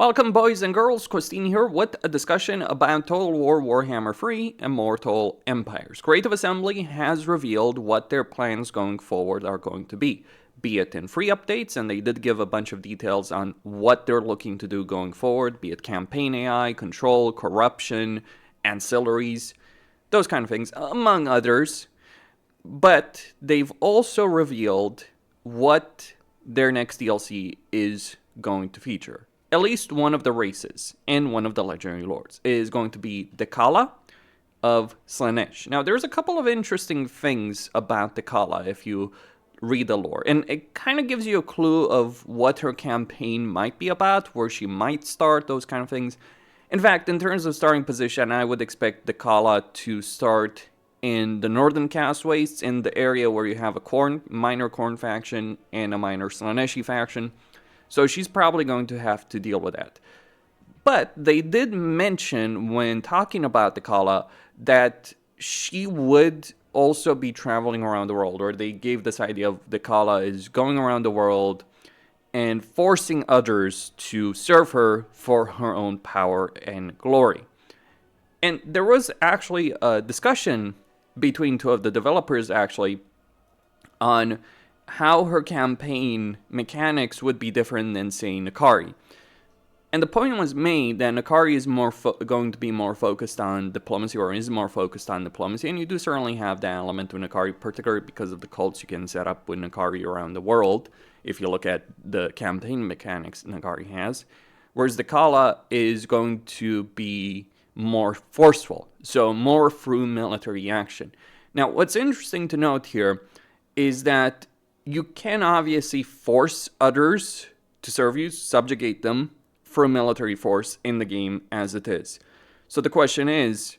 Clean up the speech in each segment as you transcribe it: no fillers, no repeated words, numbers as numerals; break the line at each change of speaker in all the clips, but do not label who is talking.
Welcome boys and girls, Christine here with a discussion about Total War Warhammer 3 Immortal Empires. Creative Assembly has revealed what their plans going forward are going to be it in free updates, and they did give a bunch of details on what they're looking to do going forward, be it campaign AI, control, corruption, ancillaries, those kind of things, among others. But they've also revealed what their next DLC is going to feature. At least one of the races and one of the legendary lords is going to be Dechala of Slaanesh. Now, there's a couple of interesting things about Dechala if you read the lore, and it kind of gives you a clue of what her campaign might be about, where she might start, those kind of things. In fact, in terms of starting position, I would expect Dechala to start in the northern Cast Wastes, in the area where you have a minor Khorne faction and a minor Slaaneshi faction. So she's probably going to have to deal with that. But they did mention when talking about Dechala that she would also be traveling around the world, or they gave this idea of Dechala is going around the world and forcing others to serve her for her own power and glory. And there was actually a discussion between two of the developers actually on how her campaign mechanics would be different than, say, N'Kari. And the point was made that N'Kari is going to be more focused on diplomacy, or is more focused on diplomacy, and you do certainly have that element with N'Kari, particularly because of the cults you can set up with N'Kari around the world, if you look at the campaign mechanics N'Kari has. Whereas Dechala is going to be more forceful, so more through military action. Now, what's interesting to note here is that you can obviously force others to serve you, subjugate them for a military force in the game as it is. So the question is,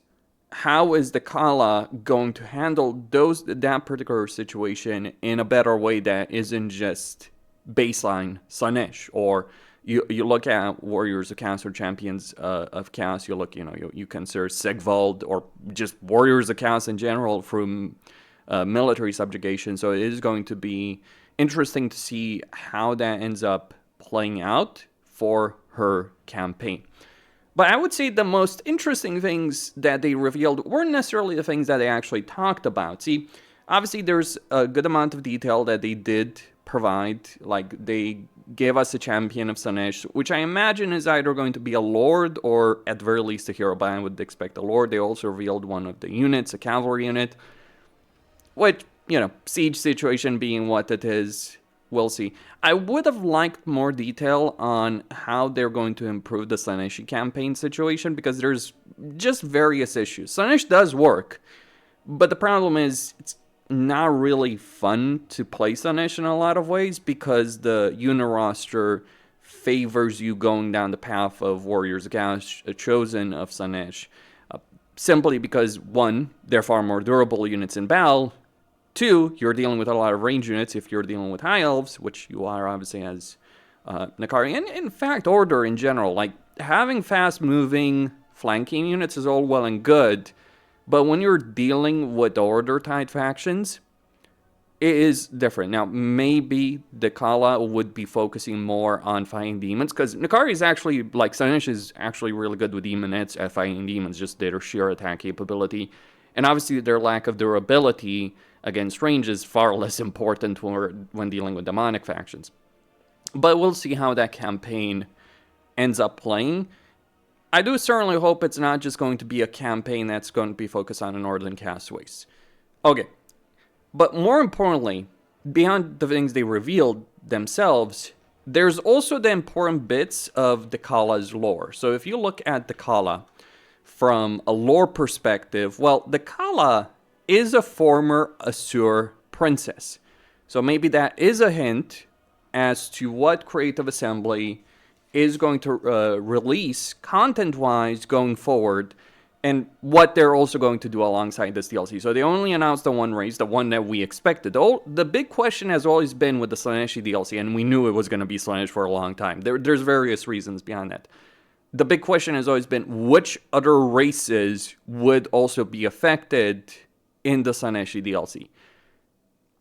how is Dechala going to handle that particular situation in a better way that isn't just baseline Slaanesh? Or you look at Warriors of Chaos or Champions of Chaos, you consider Sigvald or just Warriors of Chaos in general from military subjugation. So it is going to be interesting to see how that ends up playing out for her campaign. But I would say the most interesting things that they revealed weren't necessarily the things that they actually talked about. See, obviously there's a good amount of detail that they did provide. Like, they gave us a champion of Slaanesh, which I imagine is either going to be a lord or at the very least a hero, but I would expect a lord. They also revealed one of the units, a cavalry unit, which, siege situation being what it is, we'll see. I would have liked more detail on how they're going to improve the Slaaneshi campaign situation, because there's just various issues. Slaanesh does work, but the problem is it's not really fun to play Slaanesh in a lot of ways, because the unit roster favors you going down the path of Warriors of Chaos, chosen of Slaanesh, simply because, one, they're far more durable units in battle. Two, you're dealing with a lot of range units if you're dealing with High Elves, which you are obviously as N'Kari. And in fact, Order in general, like having fast-moving flanking units is all well and good, but when you're dealing with Order-type factions, it is different. Now, maybe Dechala would be focusing more on fighting demons, because N'Kari is actually, like, Slaanesh is actually really good with demonettes at fighting demons, just their sheer attack capability. And obviously their lack of durability against range is far less important when dealing with demonic factions. But we'll see how that campaign ends up playing. I do certainly hope it's not just going to be a campaign that's going to be focused on the Northern Cast Wastes. Okay, but more importantly, beyond the things they revealed themselves, there's also the important bits of Decala's lore. So if you look at Dechala from a lore perspective, well, Dechala is a former Asur princess. So maybe that is a hint as to what Creative Assembly is going to release content-wise going forward, and what they're also going to do alongside this DLC. So they only announced the one race, the one that we expected. The big question has always been with the Slaaneshi DLC, and we knew it was going to be Slaanesh for a long time. There's various reasons behind that. The big question has always been which other races would also be affected in the Slaaneshi DLC.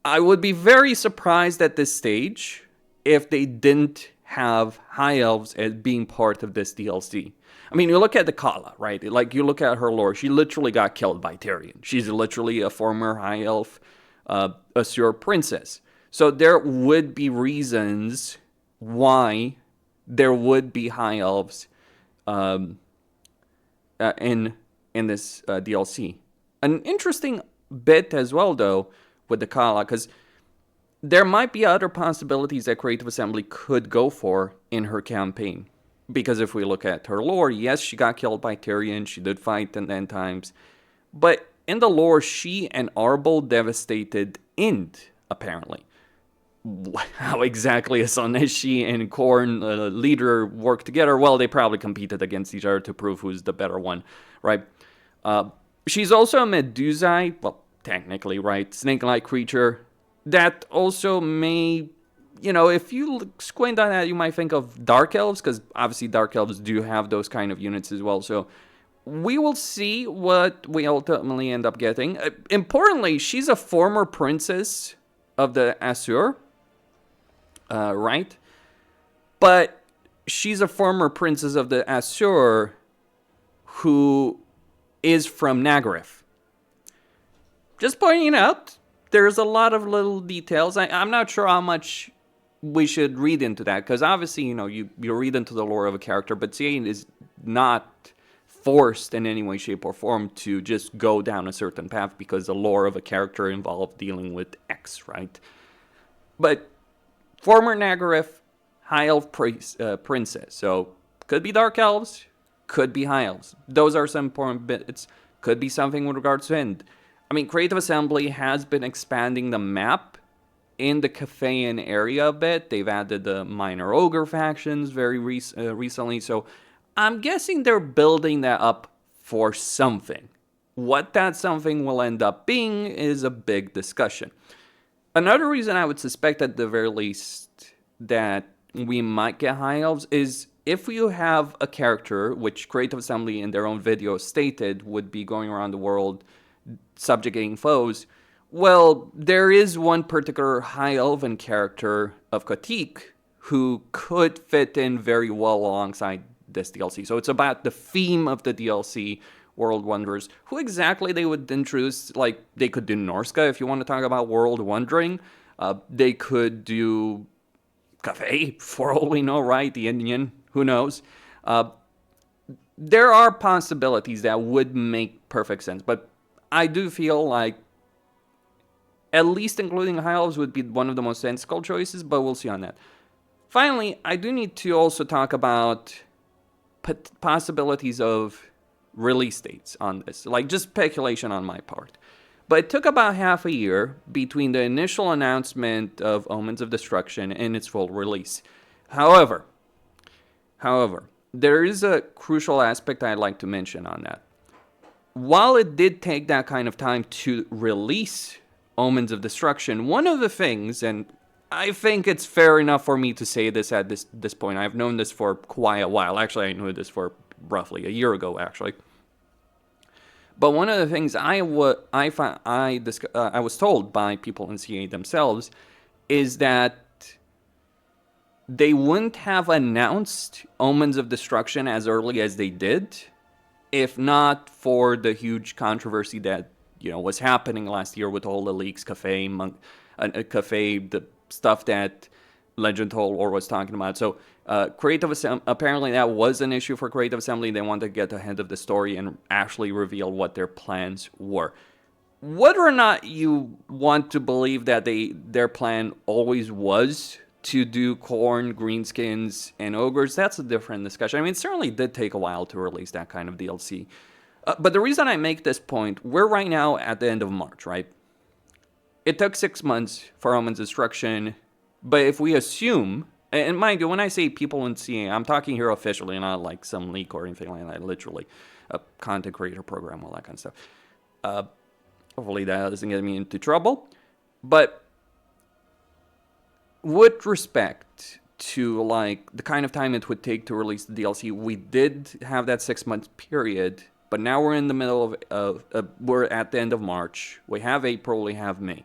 I would be very surprised at this stage if they didn't have high elves as being part of this DLC. I mean, you look at Dechala, right? Like, you look at her lore, she literally got killed by Tyrion. She's literally a former high elf Asur princess. So there would be reasons why there would be high elves in this DLC. An interesting bit as well, though, with Dechala, because there might be other possibilities that Creative Assembly could go for in her campaign. Because if we look at her lore, yes, she got killed by Tyrion, she did fight in the end times, but in the lore, she and Arbol devastated Ind, apparently. How exactly a Slaanesh and Khorne leader work together? Well, they probably competed against each other to prove who's the better one, right? She's also a Medusai, well, technically, right? Snake-like creature that also may, you know, if you squint on that, you might think of Dark Elves, because obviously Dark Elves do have those kind of units as well, so we will see what we ultimately end up getting. Importantly, she's a former princess of the Asur, right? But she's a former princess of the Asur who is from Naggareth. Just pointing out, there's a lot of little details. I'm not sure how much we should read into that, because obviously, you know, you read into the lore of a character, but Cian is not forced in any way, shape, or form to just go down a certain path because the lore of a character involved dealing with X, right? But former Naggareth, High Elf princess, so could be Dark Elves, could be High Elves. Those are some important bits. Could be something with regards to End. I mean, Creative Assembly has been expanding the map in the Cathayan area a bit. They've added the minor ogre factions very recently, so I'm guessing they're building that up for something. What that something will end up being is a big discussion. Another reason I would suspect at the very least that we might get High Elves is if you have a character, which Creative Assembly in their own video stated would be going around the world subjugating foes. Well, there is one particular High Elven character of Kotik who could fit in very well alongside this DLC. So it's about the theme of the DLC, World Wonders. Who exactly they would introduce, like, they could do Norska if you want to talk about World Wondering. They could do Cathay, for all we know, right? The Indian, who knows? There are possibilities that would make perfect sense, but I do feel like at least including High Elves would be one of the most sensible choices, but we'll see on that. Finally, I do need to also talk about possibilities of release dates on this, like just speculation on my part. But it took about half a year between the initial announcement of Omens of Destruction and its full release. However, there is a crucial aspect I'd like to mention on that. While it did take that kind of time to release Omens of Destruction, one of the things, and I think it's fair enough for me to say this at this point. I've known this for quite a while. Actually, I knew this for roughly a year ago, actually. But one of the things I was told by people in CA themselves is that they wouldn't have announced Omens of Destruction as early as they did if not for the huge controversy that, you know, was happening last year with all the leaks, Cathay, the stuff that Legend Total War was talking about. So apparently that was an issue for Creative Assembly. They wanted to get ahead of the story and actually reveal what their plans were. Whether or not you want to believe that their plan always was to do Khorne, Greenskins, and Ogres, that's a different discussion. I mean, it certainly did take a while to release that kind of DLC. But the reason I make this point, we're right now at the end of March, right? It took 6 months for Omens Destruction, but if we assume, and mind you, when I say people in CA, I'm talking here officially, not like some leak or anything like that, literally. A content creator program, all that kind of stuff. Hopefully that doesn't get me into trouble. But with respect to like the kind of time it would take to release the DLC, we did have that 6 month period, but now we're in the middle of we're at the end of March. We have April, we have May.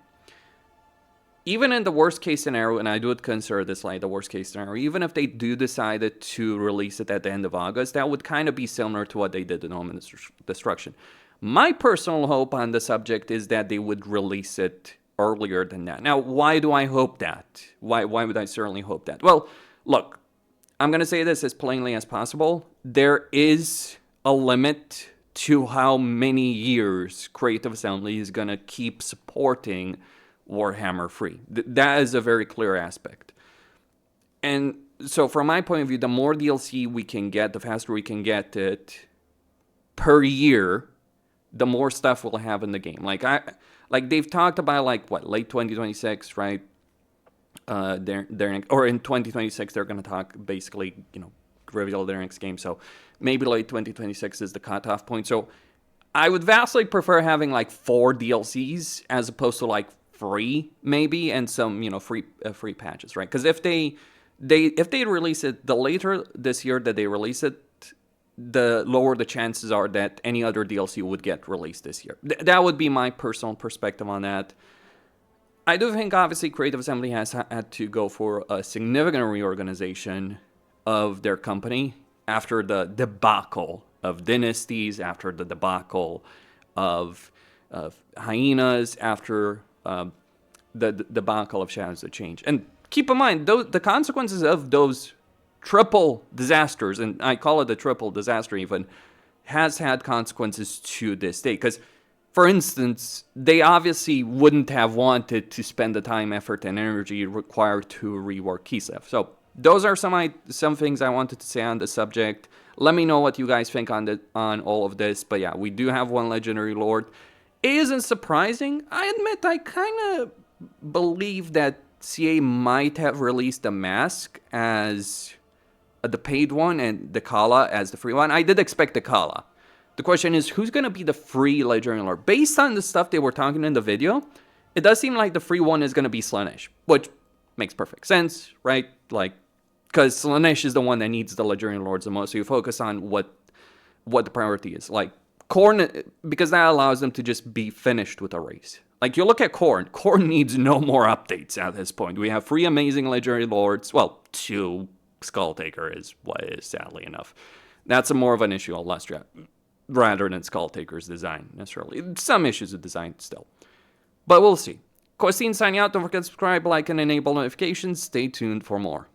even in the worst case scenario, and I do consider this like the worst case scenario, even if they do decide to release it at the end of August, that would kind of be similar to what they did in Omen Destruction. My personal hope on the subject is that they would release it earlier than that. Now, why do I hope that? Why would I certainly hope that? Well, look, I'm going to say this as plainly as possible. There is a limit to how many years Creative Assembly is going to keep supporting Warhammer free. That is a very clear aspect. And so from my point of view, the more DLC we can get, the faster we can get it per year, the more stuff we'll have in the game. Like they've talked about late 2026, right? Or in 2026 they're going to talk basically, reveal their next game. So maybe late 2026 is the cutoff point. So I would vastly prefer having 4 DLCs as opposed to 3 maybe, and some free patches, right? Because if they release it the later this year that they release it, the lower the chances are that any other DLC would get released this year. That would be my personal perspective on that. I do think obviously Creative Assembly has had to go for a significant reorganization of their company after the debacle of Dynasties, after the debacle of Hyenas, after the debacle of Shadows of Change. And keep in mind, the consequences of those triple disasters, and I call it a triple disaster even, has had consequences to this day. Because, for instance, they obviously wouldn't have wanted to spend the time, effort, and energy required to rework Kislev. So those are some things I wanted to say on the subject. Let me know what you guys think on all of this. But yeah, we do have one Legendary Lord. It isn't surprising. I admit I kind of believe that CA might have released the Mask as the paid one and Dechala as the free one. I did expect Dechala. The question is, who's going to be the free Legendary Lord? Based on the stuff they were talking in the video, it does seem like the free one is going to be Slaanesh, which makes perfect sense, right? Because Slaanesh is the one that needs the Legendary Lords the most, so you focus on what the priority is. Khorne, because that allows them to just be finished with a race. You look at Khorne. Khorne needs no more updates at this point. We have 3 amazing Legendary Lords. Well, 2. Skulltaker is what it is, sadly enough. That's more of an issue of Lustria, rather than Skulltaker's design, necessarily. Some issues with design still. But we'll see. Costine signing out. Don't forget to subscribe, like, and enable notifications. Stay tuned for more.